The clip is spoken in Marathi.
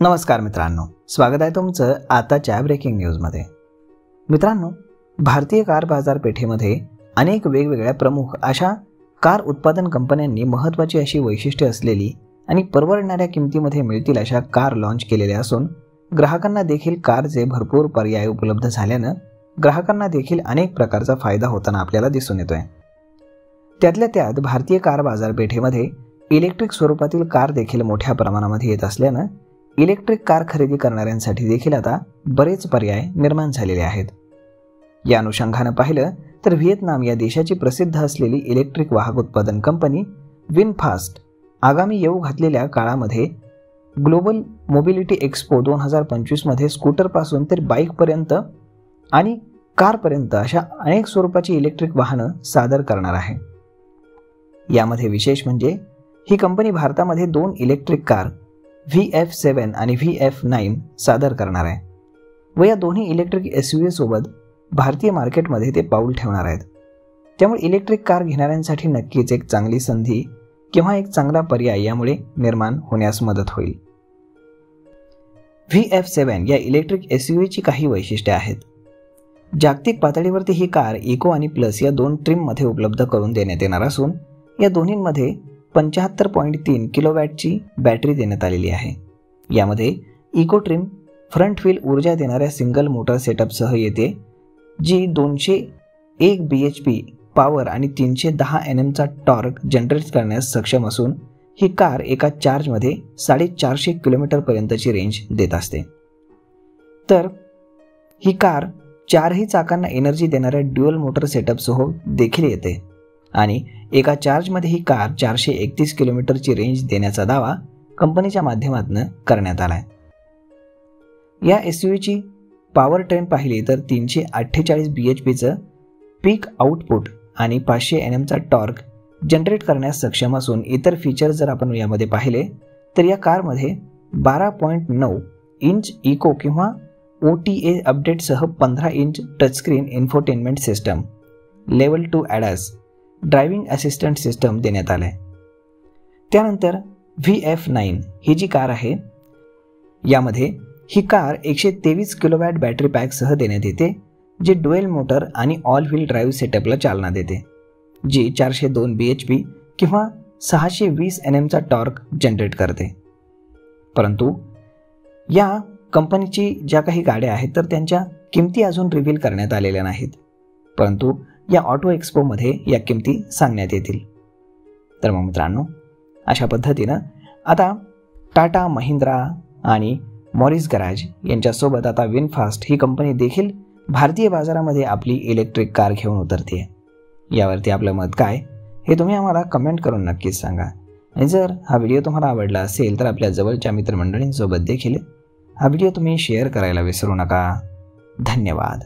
नमस्कार मित्रांनो, स्वागत आहे तुमचं आताच्या ब्रेकिंग न्यूजमध्ये। मित्रांनो, भारतीय कार बाजारपेठेमध्ये अनेक वेगवेगळ्या प्रमुख अशा कार उत्पादन कंपन्यांनी महत्त्वाची अशी वैशिष्ट्ये असलेली आणि परवडणाऱ्या किमतीमध्ये मिळतील अशा कार लॉन्च केलेल्या असून ग्राहकांना देखील कारचे भरपूर पर्याय उपलब्ध झाल्यानं ग्राहकांना देखील अनेक प्रकारचा फायदा होताना आपल्याला दिसून येतोय। त्यातल्या त्यात भारतीय कार बाजारपेठेमध्ये इलेक्ट्रिक स्वरूपातील कार देखील मोठ्या प्रमाणामध्ये येत असल्यानं इलेक्ट्रिक कार खरेदी करणाऱ्यांसाठी देखील आता बरेच पर्याय निर्माण झालेले आहेत। या अनुषंगाने पाहिलं तर व्हिएतनाम या देशाची प्रसिद्ध असलेली इलेक्ट्रिक वाहक उत्पादन कंपनी विनफास्ट आगामी येऊ घातलेल्या काळामध्ये ग्लोबल मोबिलिटी एक्सपो 2025 मध्ये स्कूटरपासून तर बाईकपर्यंत आणि कारपर्यंत अशा अनेक स्वरूपाची इलेक्ट्रिक वाहनं सादर करणार आहे। यामध्ये विशेष म्हणजे ही कंपनी भारतामध्ये 2 इलेक्ट्रिक कार VF7 आणि VF9 सादर करणार आहे व या दोन्ही इलेक्ट्रिक SUV सोबत भारतीय मार्केटमध्ये ते पाऊल ठेवणार आहेत। त्यामुळे इलेक्ट्रिक कार घेणाऱ्यांसाठी नक्कीच एक चांगली संधी किंवा एक चांगला पर्याय यामुळे निर्माण होण्यास मदत होईल। VF7 या इलेक्ट्रिक SUVची काही वैशिष्ट्ये आहेत। जागतिक पातळीवरती ही कार इको आणि प्लस या 2 ट्रिममध्ये उपलब्ध करून देण्यात येणार असून या दोन्हींमध्ये 75.3 किलोवॅटची बॅटरी देण्यात आलेली आहे। यामध्ये इको ट्रिम फ्रंट व्हील ऊर्जा देणाऱ्या सिंगल मोटर सेटअपसह येते, जी 201 bhp पॉवर आणि 310 Nm टॉर्क जनरेट करण्यास सक्षम असून ही कार एका चार्जमध्ये 450 किलोमीटरपर्यंतची रेंज देत असते। तर ही कार 4ही चाकांना एनर्जी देणाऱ्या ड्युअल मोटर सेटअपसह देखील येते आणि एका चार्जमध्ये ही कार 431 किलोमीटरची रेंज देण्याचा दावा कंपनीच्या माध्यमातून करण्यात आला आहे। या SUVची पॉवर ट्रेन पाहिली तर 348 bhpचं पीक आउटपुट आणि 500 Nm टॉर्क जनरेट करण्यास सक्षम असून इतर फीचर्स जर आपण यामध्ये पाहिले तर या कारमध्ये 12.9 इंच इको किंवा OTA अपडेटसह 15 inch touchscreen infotainment system, level 2 ADAS driving assistant system देण्यात आले। त्यानंतर VF9 ही जी कार आहे यामध्ये ही कार 123 किलोवॅट बॅटरी पॅकसह देण्यात येते, जे ड्युअल मोटर आणि ऑल व्हील ड्राईव्ह सेटअपला चालना देते, जी 402 bhp किंवा 620 Nm टॉर्क जनरेट करते। परंतु या कंपनीची ज्या काही गाड्या आहेत तर त्यांच्या किमती अजून रिव्हील करण्यात आलेल्या नाहीत, परंतु या ऑटो एक्सपोमध्ये या किमती सांगण्यात येतील। तर मग मित्रांनो, अशा पद्धतीनं आता टाटा, महिंद्रा आणि मॉरिस गॅरेज यांच्यासोबत आता विनफास्ट ही कंपनी देखील भारतीय बाजारामध्ये आपली इलेक्ट्रिक कार घेऊन उतरते। यावरती आपलं मत काय हे तुम्ही आम्हाला कमेंट करून नक्कीच सांगा आणि जर हा व्हिडिओ तुम्हाला आवडला असेल तर आपल्या जवळच्या मित्रमंडळींसोबत देखील हा व्हिडिओ तुम्ही शेअर करायला विसरू नका। धन्यवाद।